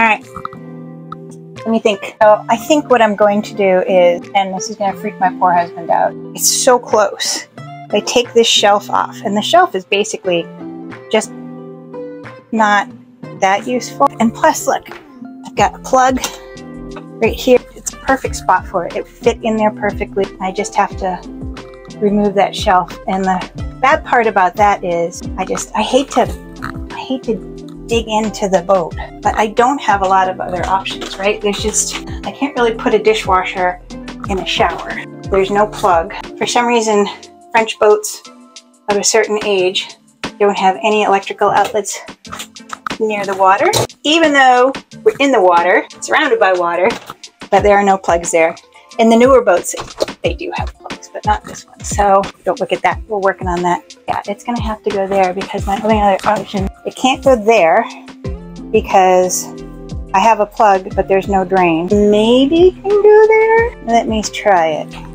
right. Let me think. So I think what I'm going to do is, and this is going to freak my poor husband out, it's so close. I take this shelf off, and the shelf is basically just not that useful. And plus, look, I've got a plug right here. It's a perfect spot for it. It fit in there perfectly. I just have to remove that shelf. And the bad part about that is I hate to dig into the boat, but I don't have a lot of other options, right? I can't really put a dishwasher in a shower. There's no plug. For some reason, French boats of a certain age don't have any electrical outlets near the water, even though we're in the water, surrounded by water, but there are no plugs there. In the newer boats, they do have plugs, but not this one. So don't look at that. We're working on that. Yeah, it's gonna have to go there because my only other option, it can't go there because I have a plug, but there's no drain. Maybe it can go there? Let me try it.